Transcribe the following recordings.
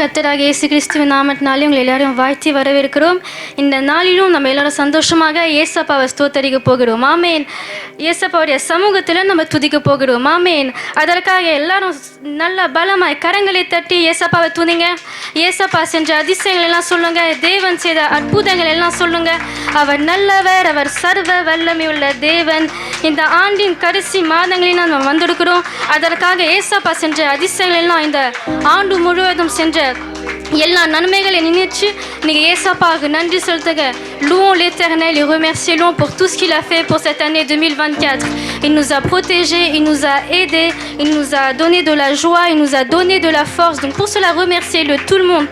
கர்த்தராகிய இயேசு கிறிஸ்துவின் நாமத்தினாலே உங்களை எல்லாரையும் வாழ்த்தி வரவேற்கிறோம். இந்த நாளிலும் நம்ம எல்லாரும் சந்தோஷமாக ஏசப்பாவை ஸ்தோத்தரிக்க போகிறோம். ஆமேன். ஏசப்பாவுடைய சமூகத்தில் நம்ம துதிக்க போகிறோம். ஆமேன். அதற்காக எல்லாரும் நல்ல பலமாய் கரங்களை தட்டி ஏசப்பாவை துதிங்க. ஏசப்பா செஞ்ச அதிசயங்கள் எல்லாம் சொல்லுங்க. தேவன் செய்த அற்புதங்கள் எல்லாம் சொல்லுங்க. அவர் நல்லவர், அவர் சர்வ வல்லமை உள்ள தேவன். இந்த ஆண்டின் கடைசி மாதங்களில் நம்ம வந்திருக்கிறோம். அதற்காக ஏசப்பா செஞ்ச அதிசயங்கள் எல்லாம் இந்த ஆண்டு முழுவதும் சென்ற எல்லா நன்மைகளை நினைச்சு இன்னைக்கு ஏசப்பாவுக்கு நன்றி செலுத்துங்க. Louons l'Éternel et remercions pour tout ce qu'il a fait pour cette année 2024. Il nous a protégés, il nous a aidés, il nous a donné de la joie, il nous a donné de la force. Donc pour cela remerciez-le tout le monde.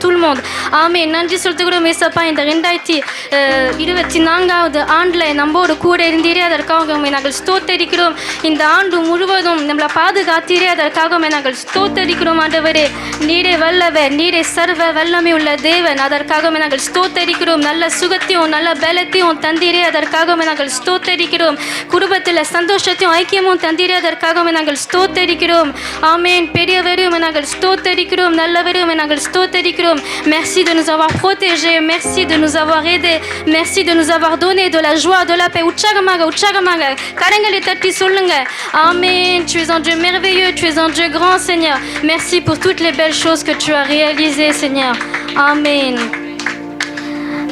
Amen. நன்றி செலுத்துகிறோம் ஏசப்பா. இந்த 2024வது ஆண்டில் நம்மோடு கூட இருந்தீரே, அதற்காக நாங்கள் ஸ்தோத்தரிக்கிறோம். இந்த ஆண்டு முழுவதும் நம்மளை பாதுகாத்தீரே, அதற்காக நாங்கள் ஸ்தோத்தரிக்கிறோம். ஆண்டவரே, நீரே வல்லவர், நீரே சர்வ வல்லமை உள்ள தேவன். அதற்காக நாங்கள் ஸ்தோத்தரிக்கிறோம். நல்ல சுகத்தையும் நல்ல பலத்தையும் தந்தீரே, அதற்காக நாங்கள் ஸ்தோத்தரிக்கிறோம். குடும்பத்தில் சந்தோஷத்தையும் ஐக்கியமும் தந்தீரே, அதற்காக நாங்கள் ஸ்தோத்தரிக்கிறோம். ஆமென். பெரியவரையும் நாங்கள் ஸ்தோத்தரிக்கிறோம். நல்லவரையும் நாங்கள் ஸ்தோத்தரிக்கிறோம். Merci de nous avoir protégés, merci de nous avoir aidés, merci de nous avoir donné de la joie, de la paix. உற்சாகமாக கரங்களை தட்டி சொல்லுங்க. ஆமென். Tu es un Dieu merveilleux, tu es un Dieu grand, Seigneur. Merci pour toutes les belles choses que tu as réalisées, Seigneur. ஆமென்.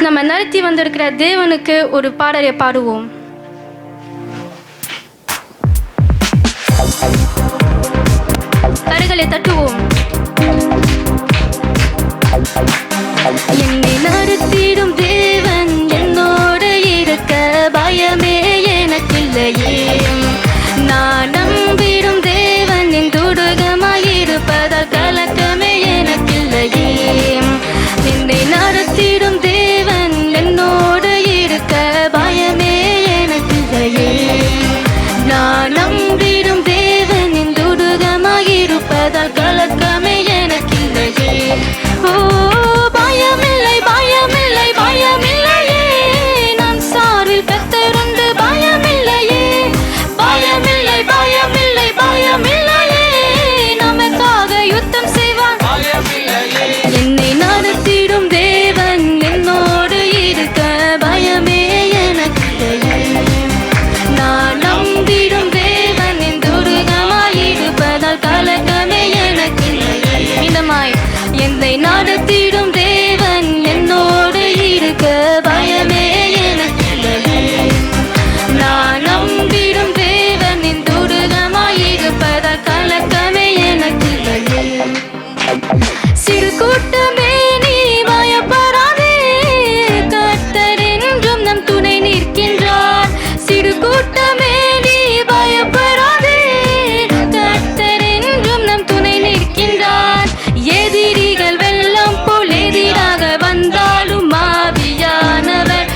நம்ம நடத்தி வந்திருக்கிற தேவனுக்கு ஒரு பாடலை பாடுவோம். கரங்களை தட்டுவோம். என்னை நடத்திடும் தேவன் என்னோடு இருக்க பயமே எனக்கில்லையே. நான் நம்பிடும் தேவன் என் துடுகமாயிருப்பதால் கலக்கமே எனக்கில்லையே. என்னை நடத்திடும் தேவன் என்னோடு இருக்க பயமே எனக்கில்லையே. நான் நம்பிடும் தேவன் என் துடுகமாயிருப்பதால் கலக்கமே எனக்கில்லையே. ஓ பயமில்லை பயமில்லை பயமில்லையே. நான் சார்பில் கர்த்தருண்டு பயமில்லையே. பயமில்லை பயமில்லை பயமில்லையே. நமக்காக யுத்தம் செய்வார். என்னை நடத்திடும் தேவன் என்னோடு இருக்க பயமே எனக்கில்லையே. நான் நம்பிடும் தேவன் என் துருகமாயிருப்பதால் கலக்கமே எனக்கில்லையே. இடமாய் என்னை நடத்திடும் தேவன் என்னோடு இருக்க பயமே எனக்கில்லையே. நான் நம்பிடும் தேவன் என் துருகமாயிருப்பதால் கலக்கமே எனக்கில்லையே. சிறு கூட்டமே நீ பயப்படாதே, கர்த்தர் என்றும் நம் துணை நிற்கின்றார். சிறு கூட்டமே நீ பயப்படாதே, கர்த்தர் என்றும் நம் துணை நிற்கின்றார். எதிரிகள் வெள்ளம் போல் எதிராக வந்தாலும் ஆவியானவர்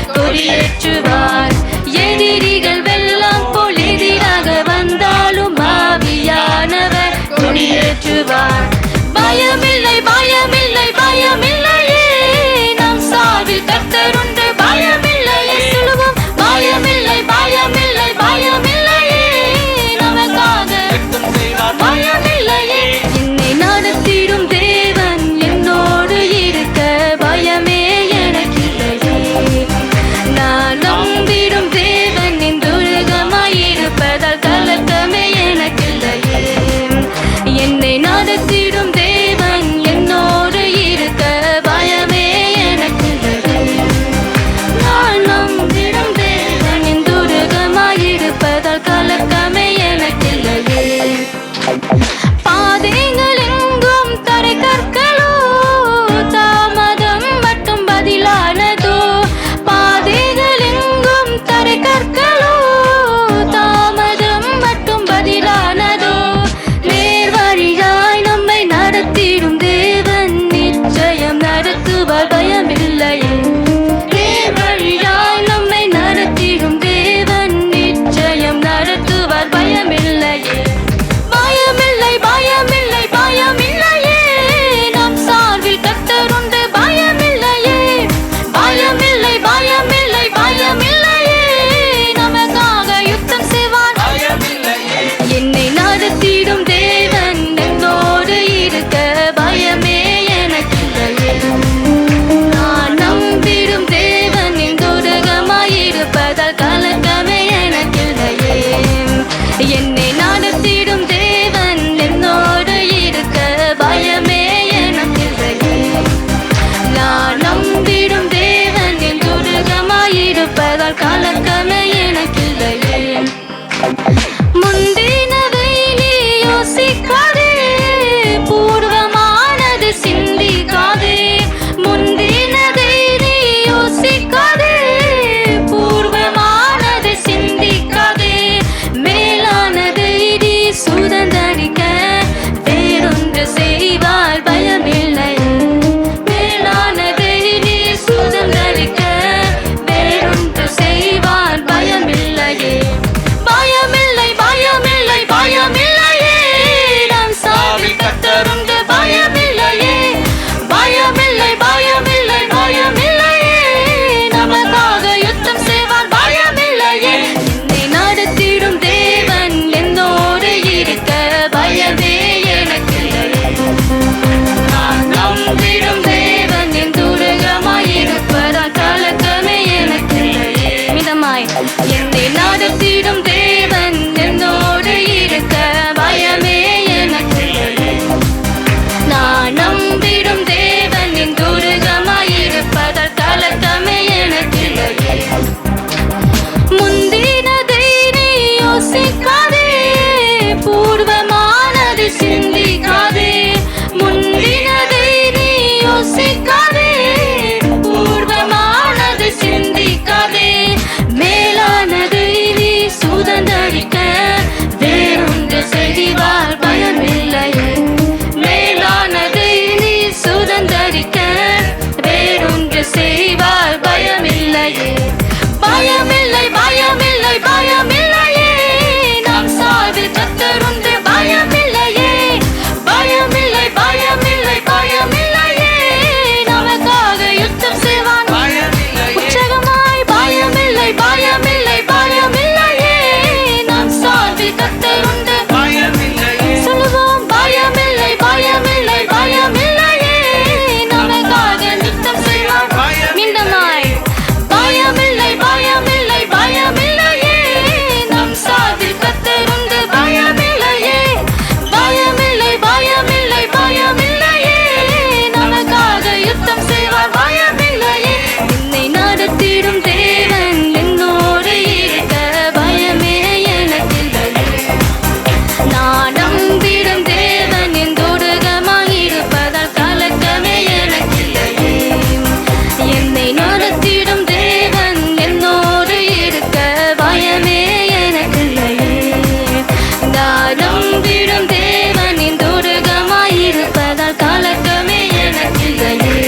இருப்பதால் கலக்கமே எனக்கில்லையே. முந்தினதை நீ யோசிக்காதே, பூர்வமானது சிந்திக்காதே. முந்தினதை நீ யோசிக்காதே, பூர்வமானது சிந்திக்காதே. மேலானதை நீ சுதந்தரிக்க வேறொன்று செய்வால் பயமில்லை. மேலானதை நீ சுதந்தரிக்க வேறொன்று செய்வால் பயமில்லையே. பயமில்லை பயமில்லை பயமில்லையே, நம் சாவில் கர்த்தருண்டு பயமில்லையே. பயமில்லை பயமில்லை பயமில்லையே, நமக்காக யுத்தம் செய்வார் பயமில்லையே. என்னை நடத்திடும் தேவன் என்னோடு இருக்க பயமே எனக்கில்லையே. நான் நம்பிடும் தேவன் என் துருகமாயிருப்பதால் கலக்கமே எனக்கில்லையே. மிதமாய் என்னை நடத்திடும் தேவன் என்னோடு இருக்க பயமே எனக்கில்லையே. நான் நம்பிடும் தேவன் என் துருகமாயிருப்பதால் கலக்கமே எனக்கில்லையே. முந்தினதை நீ யோசிக்காதே, பூர்வமானது சிந்திக்காதே. முந்தினதை நீ யோசிக்காதே, பூர்வமானது சிந்திக்காதே. மேலானதை நீ சுதந்தரிக்க வேறொன்று செய்வார் பயமில்லையே. மேலானதை நீ சுதந்தரிக்க வேறொன்று செய்வார் பயமில்லையே. பயமில்லை பயமில்லை பயமில்லையே, நாம் சாவில் கர்த்தருண்டு பயமில்லையே. பயமில்லை பயமில்லை பயமில்லையே, நமக்காக யுத்தம் செய்வான் உற்சாகமாய். பயமில்லை பயமில்லை பயமில்லையே, நாம் சாவில் கர்த்தருண்டு சொல்லுவோம். பயமில்லை பயமில்லை பயமில்லையே, நமக்காக யுத்தம் செய்வான் மீண்டுமாய். பயமில்லை பயமில்லை பயமில்லையே, நம் சாவில் கர்த்தருண்டு பயமில்லையே. பயமில்லை பயமில்லை பயமில்லையே, நமக்காக யுத்தம் செய்வார் பயமில்லையே. என்னை நடத்திடும் தேவன் என்னோடு இருக்க பயமே எனக்கில்லையே. நான் நம்பிடும் தேவன் என் துருகமாயிருப்பதால் கலக்கமே எனக்கில்லையே. என்னை நடத்திடும் தேவன் என்னோடு இருக்க பயமே எனக்கில்லையே. நான் நம்பிடும் தேவன் என் துருகமாயிருப்பதால் கலக்கமே எனக்கில்லையே.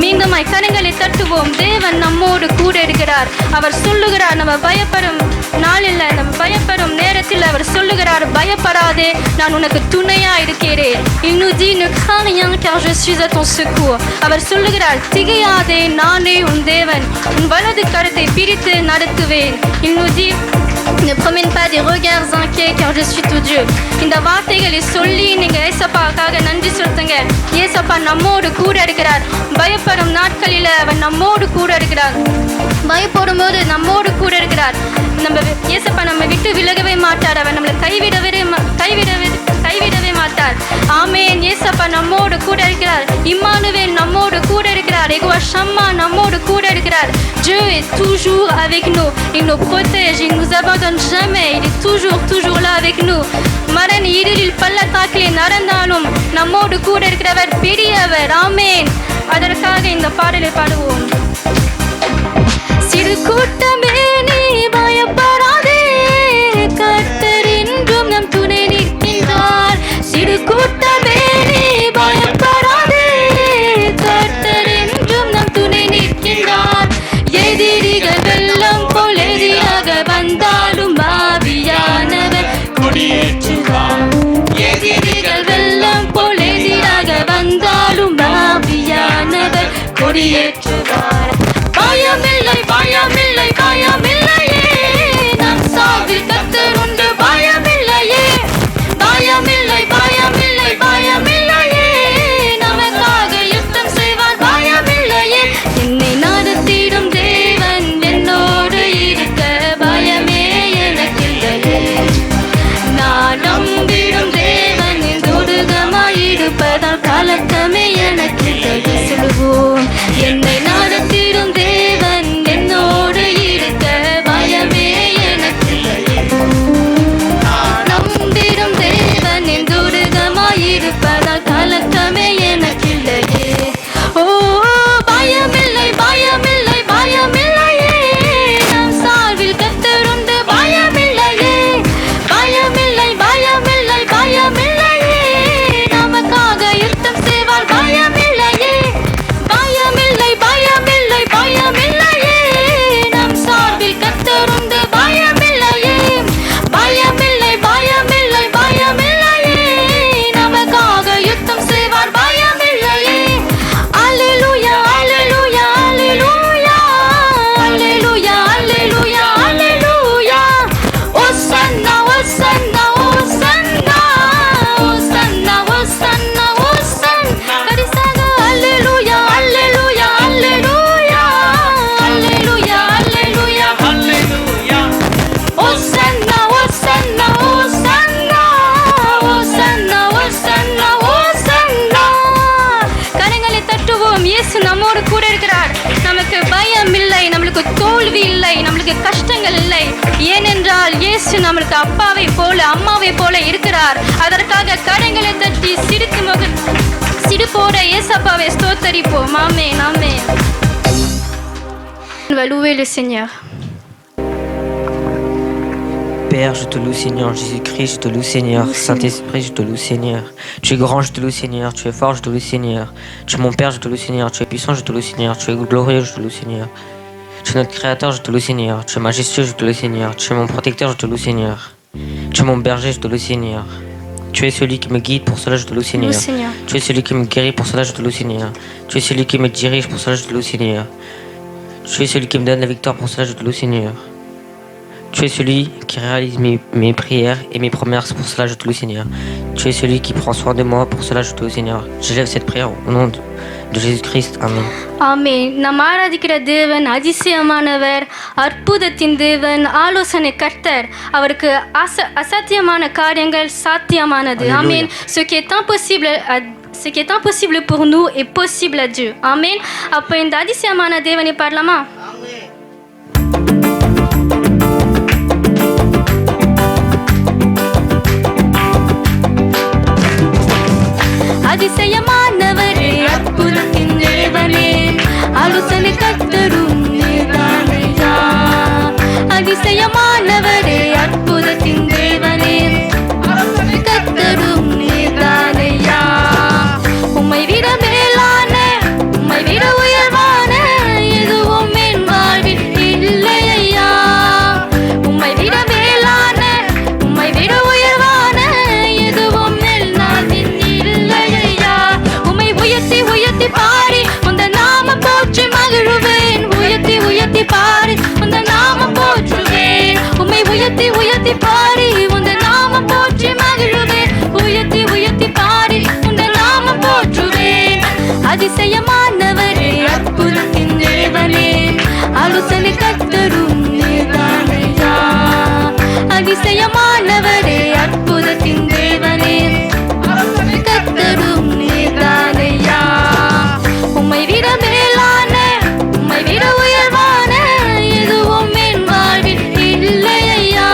மீண்டும் கரங்களை தட்டுவோம். தேவன் நம்மோடு கூட இருக்கிறார். அவர் சொல்லுகிறார், நம்ம பயப்படும் நாளில், நம்ம பயப்படும் நேரத்தில் அவர் சொல்லுகிறார், பயப்படாதே, நான் உனக்கு துணையா இருக்கிறேன். Il nous dit ne crains rien car je suis à ton secours. அவர் சொல்லுகிறார், திகையாதே, நானே உன் தேவன், உன் வலது கரத்தை பிரித்து நடத்துவேன். Il nous dit ne promène pas des regards inquiets car je suis ton Dieu. இந்த வார்த்தைகளை சொல்லி நீங்க ஏசப்பாக்காக நன்றி சொல்லுங்க. ஏசப்பா நம்மோடு கூட இருக்கிறார். பயப்படும் நாட்களில் அவர் நம்மோடு கூட இருக்கிறார். பயப்படும் போது நம்மோடு கூட இருக்கிறார். நம்ம ஏசப்பா நம்ம விட்டு விலகவே மாட்டார். அவர் நம்மளை கைவிடவே மாட்டார். ஆமென். ஏசப்பா நம்மோடு கூட இருக்கிறார். இம்மானுவேல் நம்மோடு கூட இருக்கிறார். யெகோவா ஷம்மா நம்மோடு கூட இருக்கிறார். Dieu est toujours avec nous. Il nous protège, il nous abandonne jamais. Il est toujours là avec nous. மரண இருளில் பள்ளத்தாக்கிலே நடந்தாலும் நம்மோடு கூட இருக்கிறவர் பெரியவர். ஆமென். அதற்காக இந்த பாடலை பாடுவோம். சிறு கூட்டமே நீ பயப்படாதே, கர்த்தர் என்றும் நம் துணை நிற்கின்றார். சிறு கூட்டமே நீ பயப்படாதே, கர்த்தர் என்றும் நம் துணை நிற்கின்றார். எதிரிகள் வெள்ளம் போல் எதிராக வந்தாலும் ஆவியானவர் கொடியேற்றுவார். எதிரிகள் வெள்ளம் போல் எதிராக வந்தாலும் ஆவியானவர் கொடியேற்றுவார். பயமில்லை பயமில்லை பயமில்லையே, நம் சாவில் கர்த்தர் உண்டு பயமில்லையே. பயமில்லை பயமில்லை பயமில்லையே, நமக்காக யுத்தம் செய்வார் பயமில்லையே. என்னை நடத்திடும் தேவன் என்னோடு இருக்க பயமே எனக்கில்லையே. நான் நம்பிடும் தேவன் என் துருகமாயிருப்பதால் கலக்கமே எனக்கில்லையே. சொல்லுவோம். என்னை இயேசு நம்மளுக்கு அப்பாவை போல அம்மாவை போல இருக்கிறார். அதற்காக கரங்களை தட்டி சிரிப்போட ஏசப்பாவை ஸ்தோத்தரிப்போம். ஆமென், ஆமென். On va louer le Seigneur. Père, je te loue Seigneur, Jésus-Christ, je te loue Seigneur, Saint-Esprit, je te loue Seigneur. Tu es grand, je te loue Seigneur, tu es fort, je te loue Seigneur. Tu es mon Père, je te loue Seigneur, tu es puissant, je te loue Seigneur, tu es glorieux, je te loue Seigneur. Tu es notre Créateur, je te loue Seigneur, tu es majestueux, je te loue Seigneur, tu es mon protecteur, je te loue Seigneur. Tu es mon berger, je te loue Seigneur. Tu es celui qui me guide, pour cela je te loue Seigneur. Tu es celui qui me guérit, pour cela je te loue Seigneur. Tu es celui qui me dirige, pour cela je te loue Seigneur. Tu es celui qui me donne la victoire, pour cela je te loue Seigneur. Tu es celui qui réalise mes prières et mes promesses, pour cela je te loue Seigneur. Tu es celui qui prend soin de moi, pour cela je te loue Seigneur. J'élève cette prière au nom de Jésus-Christ. Amen. ஆமென். நாம் ஆராதிக்கிற தேவன் அதிசயமானவர், அற்புதத்தின் தேவன், ஆலோசனை கர்த்தர். அவருக்கு அசாத்தியமான காரியங்கள் சாத்தியமானது. ஆமென். Ce qui est impossible pour nous est possible à Dieu. ஆமென். அப்போ இந்த அதிசயமான தேவனை பாடலாமா? அதிசயமானவரே, அற்புதத்தின் தேவனே, ஆலோசனை கர்த்தரும் நீர்தானையா. அதிசயமானவரே, அற்புதத்தின் தேவனே, ஆலோசனை கர்த்தரும் நீர்தானையா. உம்மை விட மேலான, உம்மை விட உயர்வான எதுவும் என் வாழ்வில் இல்லையா. உம்மை விட மேலான, உம்மை விட உயர்வான எதுவும் என் வாழ்வில் இல்லையா. உம்மை உயர்த்தி உயர்த்தி பாடி உந்த நாம போற்றி மகிழுவேன். உயர்த்தி உயர்த்தி பாடி உந்த நாம போற்றுவேன். உம்மை உயர்த்தி உயர்த்தி பாடி உந்த நாம போற்றி மகிழுவேன். உயர்த்தி உயர்த்தி பாடி உந்த நாம போற்றுவேன். அதிசயமானவரே, அற்புதத்தின் தேவனே, ஆலோசனை கர்த்தரும் நீர்தானையா. அதிசயமானவரே, அற்புதத்தின் தேவனே, ஆலோசனை கர்த்தரும் நீர்தானையா. உம்மை விட மேலான, உம்மை விட உயர்வான எதுவும் என் வாழ்வில் இல்லையா.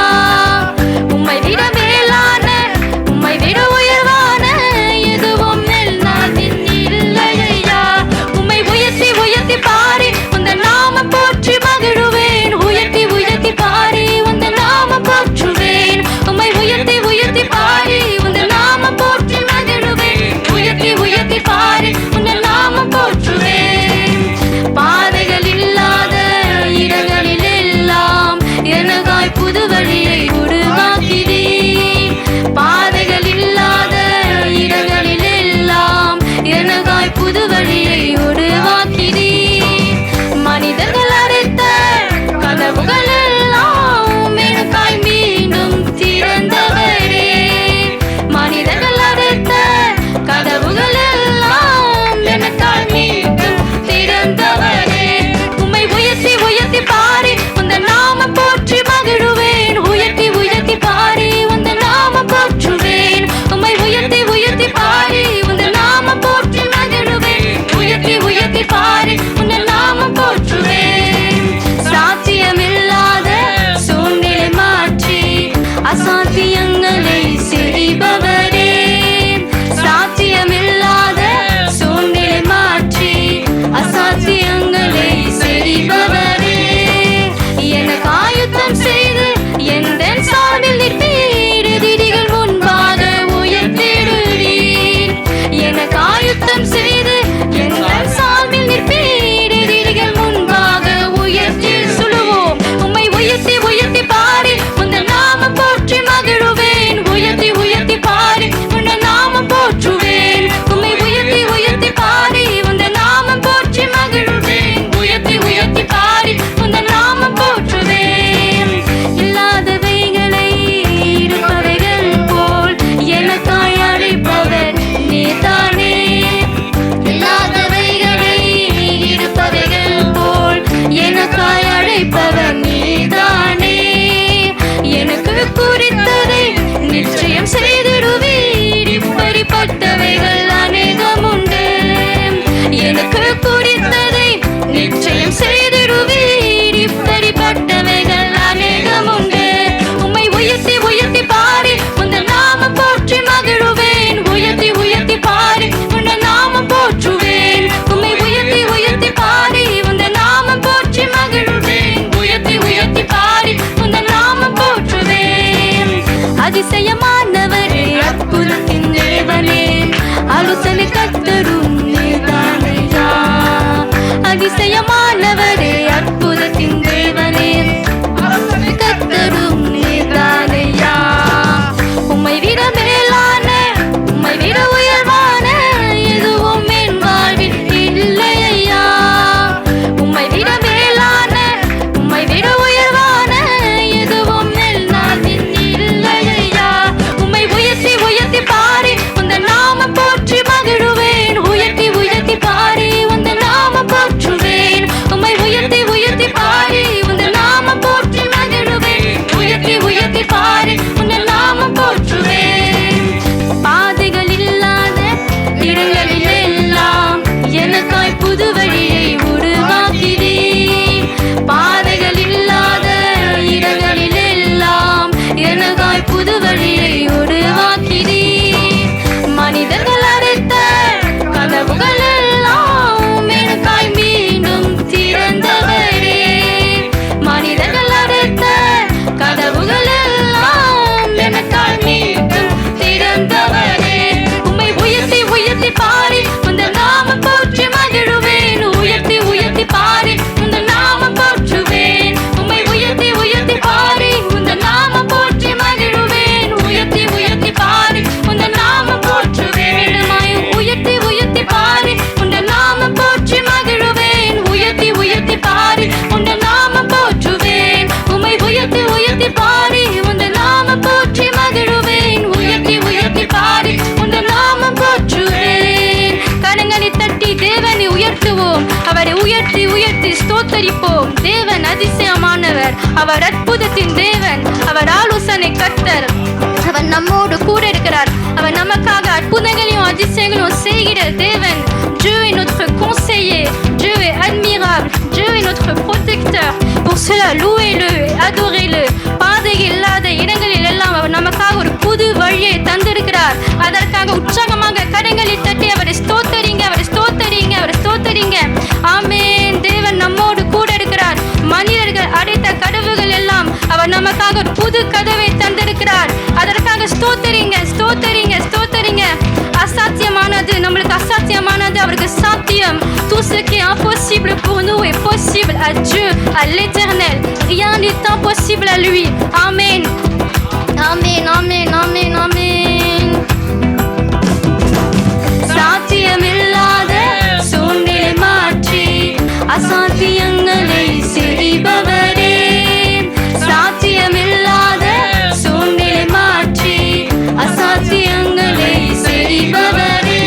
சொல்லுவோம். தேவன் அதிசயமானவர், அவர் அற்புதத்தின் தேவன், அவர் ஆலோசனை கர்த்தர், அவர் நம்மோடு கூட இருக்கிறார், அவர் நமக்காக அற்புதங்களையும் அதிசயங்களையும் செய்கிற தேவன். Dieu est notre conseiller, Dieu est admirable, Dieu est notre protecteur. Pour cela, louez-le et adorez-le. பாதை இல்லாத இடங்களில் எல்லாம் அவர் நமக்காக ஒரு புது வழியை தந்திருக்கிறார். அதற்காக உற்சாகமாக கரங்களை தட்டி அவரை ஸ்தோத்தரிங்க, அவரை ஸ்தோத்தரிங்க, அவரை ஸ்தோத்தரிங்க. ஆமென். தேவன் நம்மோடு கூட இருக்கிறார். மனிதர்கள் அடைத்த கதவுகள் எல்லாம் அவர் நமக்காக ஒரு புது கதவை தந்திருக்கிறார். அதற்காக ஸ்தோத்தரிங்க, ஸ்தோத்தரிங்க, ஸ்தோத்தரிங்க. அசாத்தியமானது நம்மளுக்கு அசாத்தியமானது அவருக்கு சாத்தியம். Tout ce qui est impossible pour nous est possible à Dieu, à l'Éternel. Rien n'est impossible à lui. Amen. Amen, amen, amen, amen. சாத்தியமில்லாத சூழ்நிலை மாற்றி அசாத்தியங்களை செய்பவரே, சாத்தியமில்லாத சூழ்நிலை மாற்றி அசாத்தியங்களை செய்பவரே,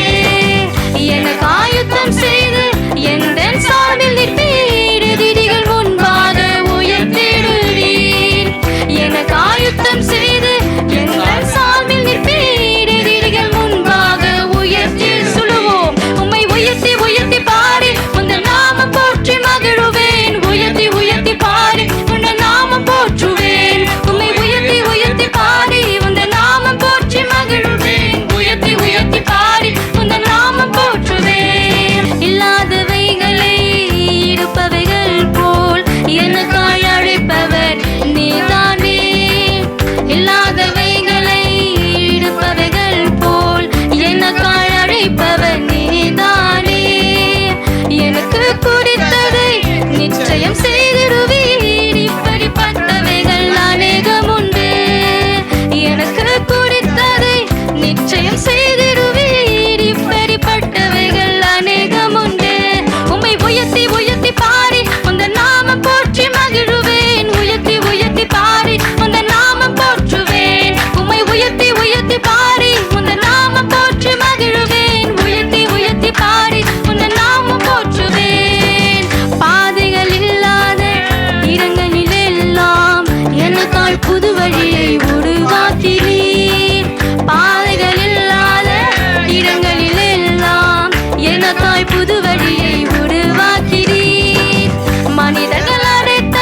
எனக்கு ஆயுத்தம் செய்து எந்த சார்பில் நிற்பீர், எதிரிகள் முன்பாக உயர்த்திடுவீர். எனக்கு ஆயுத்தம் செய்து எந்த சார்பில் நிற்பீர், எதிரிகள் முன்பாக உயர்த்தி சொல்லுவோம். உம்மை உயர்த்தி உயர்த்தி பாடி உந்த நாமம் போற்றி மகிழுவேன். உயர்த்தி உயர்த்தி பாடி உந்த நாமம் போற்றுவேன். உம்மை உயர்த்தி உயர்த்தி பாடி உந்த நாமம் போற்றி மகிழுவேன். உயர்த்தி உயர்த்தி பாடி உந்த நாமம் போற்றுவேன். இல்லாதவைகளை இருப்பவைகள் போல் எனக்காய் அழைப்பவர் நீதானே. இல்லாதவைகளை இருப்பவைகள் போல் எனக்காய் அழைப்பவர் நீதானே. எனக்கு குறித்ததை நிச்சயம் செய்திடுவீர். இப்படிப்பட்டவைகள் அநேகம் உண்டு. எனக்கு குறித்ததை நிச்சயம் செய்திடுவீர். இப்படிப்பட்டவைகள் அநேகம் உண்டு. உம்மை உயர்த்தி உயர்த்தி பாடி உந்த நாமம் போற்றி மகிழுவேன். உயர்த்தி உயர்த்தி பாடி உந்த நாமம் போற்றுவேன். உம்மை உயர்த்தி உயர்த்தி பாடி உந்த நாமம் போற்றி மகிழுவேன். உயர்த்தி உயர்த்தி பாடி உந்த நாமம் போற்றுவேன். பாதைகள் இல்லாத இடங்களில் எல்லாம் எனக்காய் புது வழியை உருவாக்கினீர். பாதைகள் இல்லாத இடங்களில் எல்லாம் எனக்காய் புது வழியை உருவாக்கினீர். மனிதர்கள் அடைத்த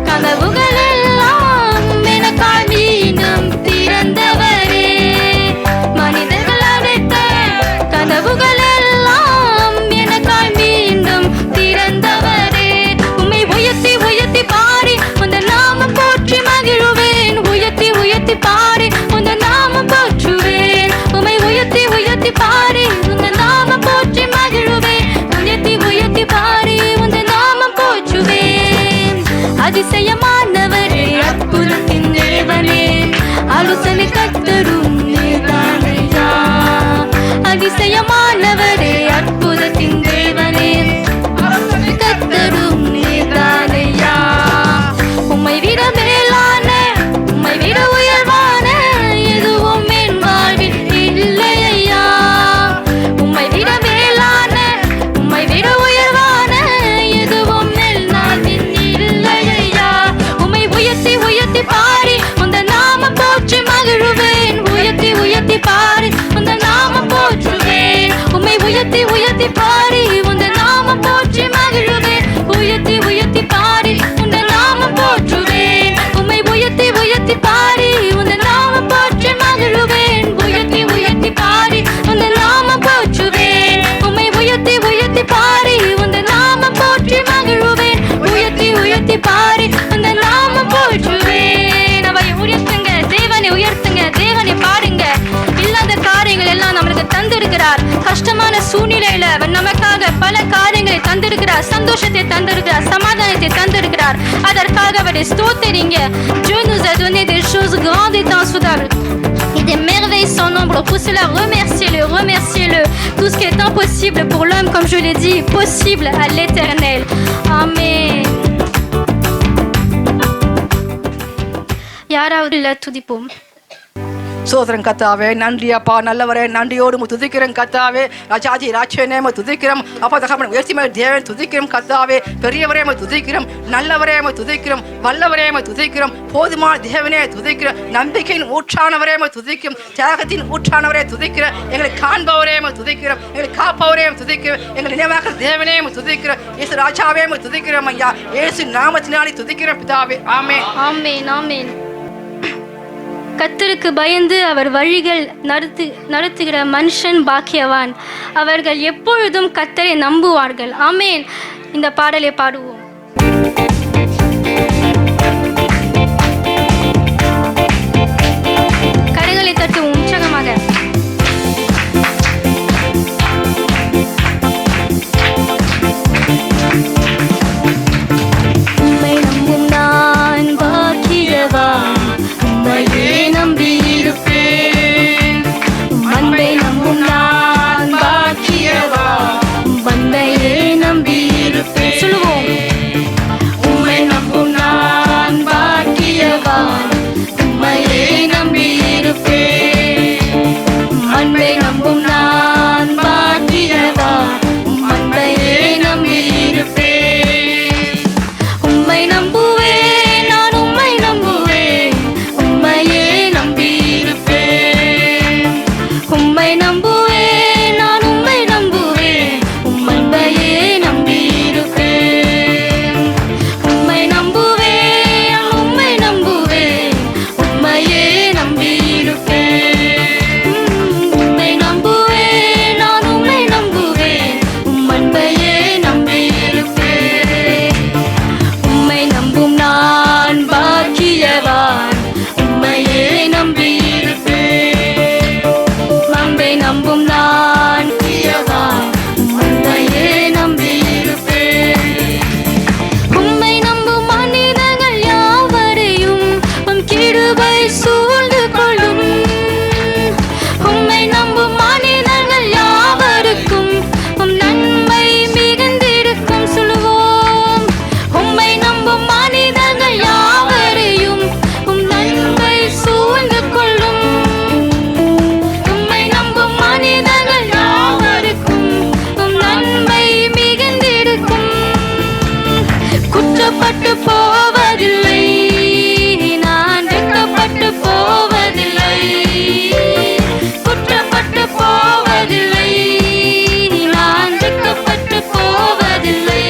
கதவுகள் எல்லாம் எனக்காய் மீண்டும் திறந்தவரே. மனிதர்கள் அடைத்த கதவுகள் எல்லாம் எனக்காய் மீண்டும் திறந்தவரே. உம்மை உயர்த்தி உயர்த்தி பாடி உந்த நாமம் போற்றி மகிழுவேன். உயர்த்தி உயர்த்தி பாடி உந்த நாமம் போற்றுவேன். உம்மை உயர்த்தி உயர்த்தி பாடி உந்த நாமம் போற்றி மகிழுவேன். உயர்த்தி உயர்த்தி பாடி உந்த நாமம் போற்றுவேன். அதிசயமானவரே, அற்புதத்தின் தேவனே, ஆலோசனை கர்த்தரும் நீதானையா. அதிசயமானவரே, அற்புதத்தின் தேவனே, ஆலோசனை கர்த்தரும் நீதானையா. உம்மை விட மேலான, உம்மை விட உயர்வான எதுவும் என் வாழ்வில் இல்லையா. உம்மை விட மேலான, உம்மை விட உயர்வான எதுவும் என் வாழ்வில் இல்லையா. உம்மை உயர்த்தி உயர்த்தி பாடி உந்த நாமம் போற்றி மகிழுவேன். உயர்த்தி உயர்த்தி பாடி உந்த நாமம் போற்றுவேன். உம்மை உயர்த்தி உயர்த்தி பாடி உந்த நாமம் போற்றி மகிழுவேன். உயர்த்தி உயர்த்தி பாடி உந்த நாமம் போற்றுவேன். உம்மை உயர்த்தி உயர்த்தி பாடி உந்த நாமம் போற்றி மகிழுவேன். உயர்த்தி உயர்த்தி பாடி உந்த நாமம் போற்றுவேன். உம்மை உயர்த்தி உயர்த்தி பாடி உந்த நாமம் போற்றி மகிழுவேன். உயர்த்தி உயர்த்தி பாடி உந்த நாமம் போற்றுவேன். அவரை உயர்த்துங்க, தேவனை உயர்த்துங்க, தேவனை பாடுங்க. இல்லாத காரியங்கள் எல்லாம் நம்மளுக்கு தந்திருக்கிறார். கஷ்டமான சூழ்நிலையில அவர் நமக்காக பல காரியங்களை தந்திருக்கிறார். சந்தோஷத்தை தந்திருக்கிறார், சமாதானத்தை தந்திருக்கிறார். அதற்காக அவரை ஸ்தோத்தரிங்க. Dieu nous a donné des choses grandes et insoudables et des merveilles sans nombre. Pour cela, remerciez-le, remerciez-le. Tout ce qui est impossible pour l'homme, comme je l'ai dit, est possible à l'Éternel. Amen. யாராவது இல்ல துதிப்போம். சோதரன் கத்தாவே நன்றி அப்பா நல்லவரே நன்றியோடு துதிக்கிறோம் கத்தாவே ராஜாஜி ராட்சனே துதிக்கிறோம் அப்பா தகப்பன் உயர்த்திமை தேவன் துதிக்கிறோம் கத்தாவே பெரியவரே துதிக்கிறோம் நல்லவரே துதிக்கிறோம் வல்லவரே துதிக்கிறோம் போதுமான தேவனே துதிக்கிறோம் நம்பிக்கையின் ஊற்றானவரே துதிக்கும் தியாகத்தின் ஊற்றானவரே துதிக்கிறோம் எங்களை காண்பவரே துதிக்கிறோம் எங்களை காப்பவரே துதிக்கிறோம் எங்களை நினைவாக தேவனே துதிக்கிறோம் இயேசு ராஜாவே துதிக்கிறோம் ஐயா இயேசு நாமத்தினாலே துதிக்கிறோம் பிதாவே ஆமென் ஆமென் ஆமென். கர்த்தருக்கு பயந்து அவர் வழிகள் நடத்துகிற மனுஷன் பாக்கியவான். அவர்கள் எப்பொழுதும் கர்த்தரை நம்புவார்கள். ஆமென். இந்த பாடலை பாடுவோம். கரங்களை தட்டுவோம் உற்சாகமாக. உம்மை நம்பும் நான் பாக்கியவான். உம்மையே நம்பியிருப்பேன். அன்பை நம்பும் நான் பாக்கியவான். அன்பையே நம்பியிருப்பேன். சொல்லுவோம். உம்மை நம்பும் நான் பாக்கியவான். உம்மையே நம்பியிருப்பேன். அன்பை நம்பும் நான் பாக்கியவான். அன்பையே நம்பியிருப்பேன். உம்மை நம்புவேன் நான் உம்மை நம்புவேன். உம்மையே நம்பியிருப்பேன். உம்மை நம்புவேன் நான் உம்மை நம்புவேன். உம்மையே நம்பியிருப்பேன். உம்மை நம்புவேன் நான் உம்மை நம்புவேன். உம்மையே நம்பியிருப்பேன். உம்மை நம்புவேன் நான் உம்மை நம்புவேன். உம்மையே நம்பியிருப்பேன். உம்மை நம்பும் நான் பாக்கியவான். உம்மையே நம்பியிருப்பேன். அன்பை நம்பும் நான் பாக்கியவான். உம்மையே நம்பியிருப்பேன். உம்மை நம்பும் மனிதர்கள் யாவரையும் உம் கிருபை சூழ்ந்து கொள்ளும். உம்மை நம்பும் மனிதர்கள் யாவருக்கும் உம் நன்மை மிகுந்திருக்கும். சொல்லுவோம். உம்மை நம்பும் மனிதர்கள் யாவரையும் உம் நன்மை சூழ்ந்து கொள்ளும். உம்மை நம்பும் மனிதர்கள் யாவருக்கும் உம் நன்மை மிகுந்திருக்கும். குற்றப்பட்டு போவதில்லை நான் வெட்கப்பட்டு போவதில்லை. குற்றப்பட்டு போவதில்லை நான் வெட்கப்பட்டு போவதில்லை.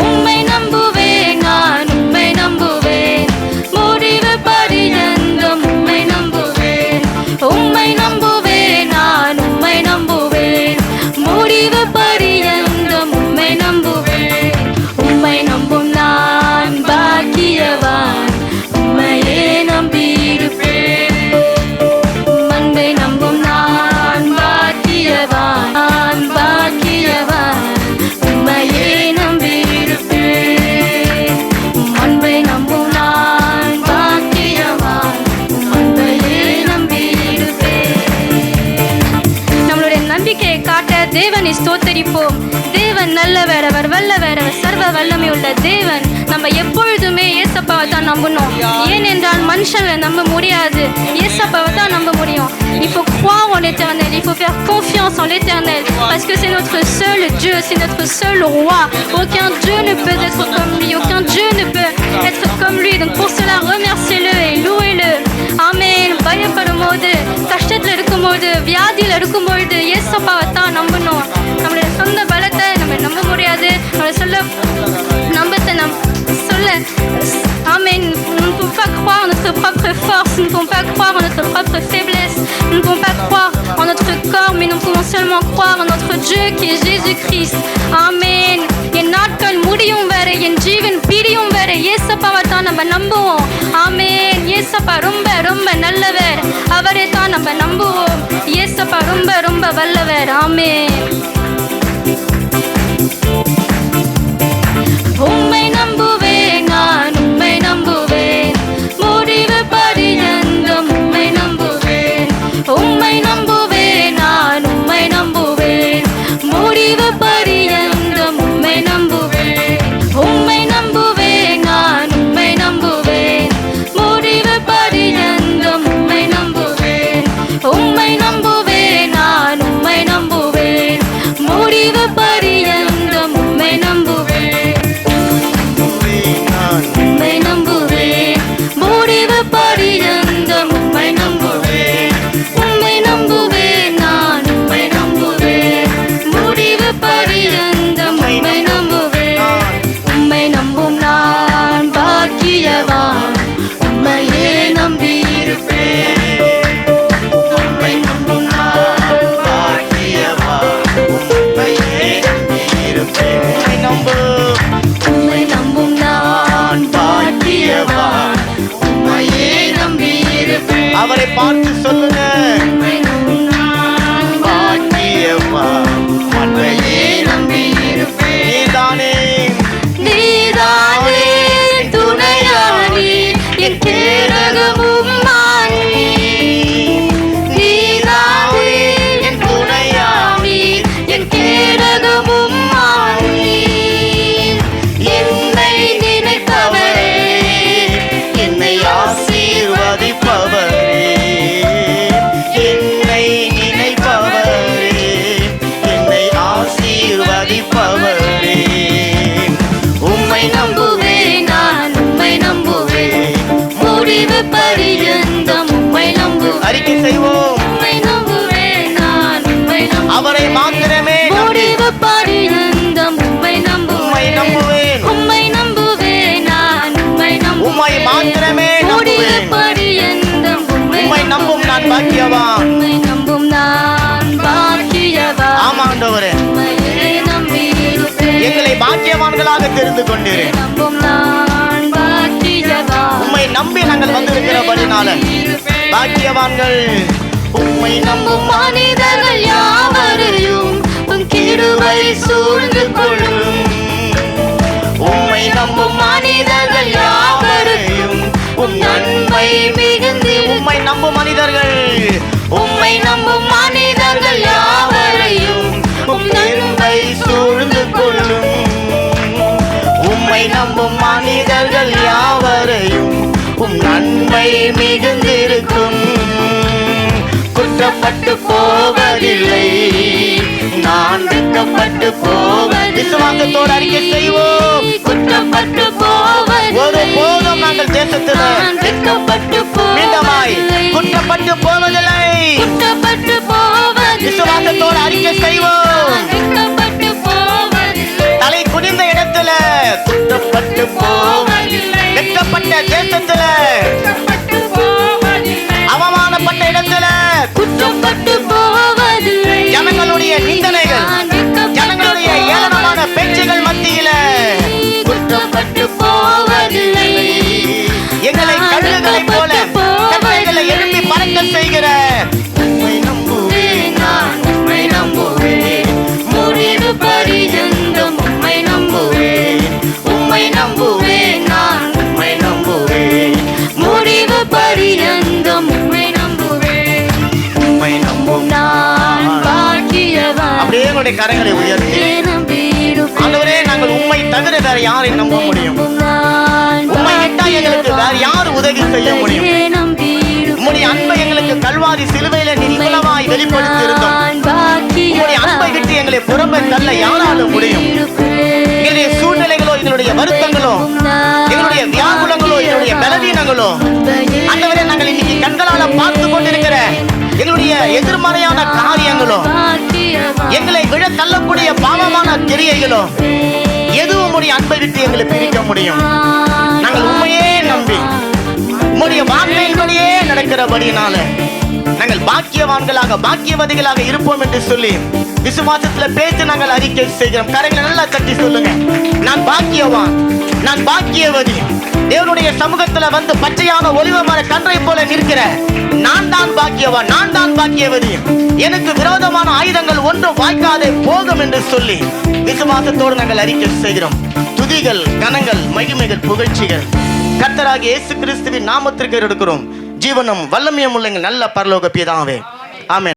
உம்மை நம்புவேன் நான் உம்மை நம்புவேன். முடிவு பரியந்தம் உம்மை நம்புவேன். உம்மை நம்புவேன் நான் உம்மை நம்புவேன். முடிவு பரியந்தம் உம்மை நம்புவேன். உம்மை நம்பும் நான் பாக்கியவான். உம்மையே நம்பியிருப்பேன். அன்பை நம்பும் நான் பாக்கியவான். நான் பாக்கியவான். உம்மையே நம்பியிருப்பேன். அன்பை நம்பும் நான் பாக்கியவான். உம்மையே நம்பியிருப்பேன். நம்மளுடைய நம்பிக்கையை காட்ட தேவனை ஸ்தோத்தரிப்போம். தேவன் நல்லவர், அவர் வல்லவர், அவர் சர்வ வல்லமை உள்ள தேவன். நம்ம எப்பொழுதுமே ஏசப்பாவை தான் நம்பணும். ஏனென்றால் மனுஷங்களை நம்ப முடியாது, ஏசப்பாவை தான் நம்ப முடியும். Il faut croire en l'éternel, il faut faire confiance en l'éternel, parce que c'est notre seul Dieu, c'est notre seul roi. Aucun Dieu ne peut être comme lui, aucun Dieu ne peut être comme lui. Donc pour cela, remerciez-le et louez-le. Amen. பயப்படும்போது, கஷ்டத்தில் இருக்கும்போது, வியாதியில் இருக்கும்பொழுது ஏசப்பாவை தான் நம்பணும். நம்மளுடைய சொந்த பலத்தை நம்ம நம்ப முடியாது. நம்மளுடைய Amen. Nous ne pouvons pas croire en notre propre force, nous ne pouvons pas croire en notre propre faiblesse, nous ne pouvons pas croire en notre corps, mais nous pouvons seulement croire en notre Dieu qui est Jésus-Christ. Amen. என் நாட்கள் முடியும் வரை, என் ஜீவன் பிரியும் வரை ஏசப்பாவை தான் நம்ம நம்புவோம். ஆமென். ஏசப்பா ரொம்ப ரொம்ப நல்லவர், அவரை தான் நம்ம நம்புவோம். ஏசப்பா ரொம்ப ரொம்ப வல்லவர். ஆமென். உம்மை நம்புவேன் நான் உம்மை நம்புவேன். முடிவு பரியந்தம் உம்மை நம்புவேன். உம்மை நம்புவேன் நான் உம்மை நம்புவேன். முடிவு பரியந்தம் உம்மை நம்புவேன். உம்மை நம்புவேன் நான் உம்மை நம்புவேன். முடிவு பரியந்தம் உம்மை பாக்கியவான்களாக தெரிந்து கொண்டீர். நம்பும் நான் பாக்கியவான். உம்மை நம்பி நாங்கள் வந்திருக்கிறபடினால பாக்கியவான்கள். உம்மை நம்பும் மனிதர்கள் யாவரையும் உம் கிருபை சூழ்ந்து கொள்ளும். உம்மை நம்பும் மனிதர்கள் யாவரையும் உம் நன்மை மிகுந்து. உம்மை நம்பும் மனிதர்கள், உம்மை நம்பும் மனிதர்கள் யாவரையும் உம் நன்மை சூழ்ந்து கொள்ளும். உம்மை நம்பும் மனிதர்கள் யாவரையும் உம் நன்மை மிகுந்திருக்கும். குற்றப்பட்டு போவதில்லை, நான் வெட்கப்பட்டு போவதில்லை. விசுவாசத்தோடு அறிக்கை செய்வோம். குற்றப்பட்டு போவதில்லை, ஒரு போதும் நாங்கள் தேசத்தில் வெட்கப்பட்டு மீண்டமாய் குற்றப்பட்டு போவதில்லை. குற்றப்பட்டு போவதில்லை, விசுவாசத்தோடு அறிக்கை செய்வோம். வெட்கப்பட்டு போவதில்லை, தலை குனிந்த இடத்துல குற்றப்பட்டு போவதில்லை. வெட்கப்பட்ட தேசத்துல, அவமானப்பட்ட இடத்துல குற்றப்பட்டு போவதில்லை, ஜனங்களுடைய நிந்தனைகள், ஜனங்களுடைய ஏளனமான பேச்சுகள் மத்தியில குற்றப்பட்டு போவதில்லை. எங்களை கழுகுகளைப் போல கட்டைகளை எழுப்பி பறக்க செய்கிற உம்மை நம்புவேன், நான் உம்மை நம்புவேன். முடிவு பரியந்தம் உம்மை நம்புவேன், உம்மை நம்புவேன், நான் உம்மை நம்புவேன். முடிவு பரியந்தம் உம்மை நம்புவேன். உம்மை நம்பும் நான் பாக்கியவான், அப்படியே உங்களுடைய கரங்களை உயர்த்தி ஆண்டவரே, நாங்கள் உம்மை தவிர வேற யாரை நம்ப முடியும்? உம்மை விட்டா எங்களுக்கு வேற யார் உதவி செய்ய முடியும்? உம்முடைய அன்பை எங்களுக்கு கல்வாரி சிலுவையில நிர்மலமாய் வெளிப்படுத்தி இருந்தோம். உம்முடைய அன்பை விட்டு எங்களை புறம்பே தள்ள யாராலும் முடியும்? எங்களுடைய சூழ்நிலைகளோ, எங்களுடைய வருத்தங்களோ, எங்களுடைய வியாகுலங்களோ, எங்களுடைய பலவீனங்களோ, ஆண்டவரே, நாங்கள் இன்னைக்கு கண்களால பார்த்து கொண்டிருக்கிற எங்களுடைய எதிர்மறையான காரியங்களோ, எங்களை விழ தள்ளக்கூடிய பாவமான கிரியைகளோ, எதுவும் உம்முடைய அன்பை விட்டு எங்களை பிரிக்க முடியும்? நாங்கள் உண்மையே நம்பி உம்முடைய வார்த்தையின்படியே நடக்கிறபடினால நாங்கள் பாக்கியவான்களாக பாக்கியவதிகளாக இருப்போம் என்று சொல்லி விசுவாசத்துல பேசி நாங்கள் அறிக்கை செய்கிறோம். கரைகளை நல்லா தட்டி சொல்லுங்க. நான் பாக்கியவான், நான் பாக்கியவதி. தேவனுடைய சமூகத்துல வந்து பச்சையான ஒலிவ மர கன்றை போல நிற்கிற நான் தான் பாக்கியவான், நான் தான் பாக்கியவதி. எனக்கு விரோதமான ஆயுதங்கள் ஒன்றும் வாய்க்காதே போகும் என்று சொல்லி விசுவாசத்தோடு நாங்கள் அறிக்கை செய்கிறோம். துதிகள், கனங்கள், மகிமைகள், புகழ்ச்சிகள் கர்த்தராகிய இயேசு கிறிஸ்துவின் நாமத்திற்கு எடுக்கிறோம். ஜீவனும் வல்லமையும் உள்ள எங்கள் நல்ல பரலோக பிதாவே, ஆமென்.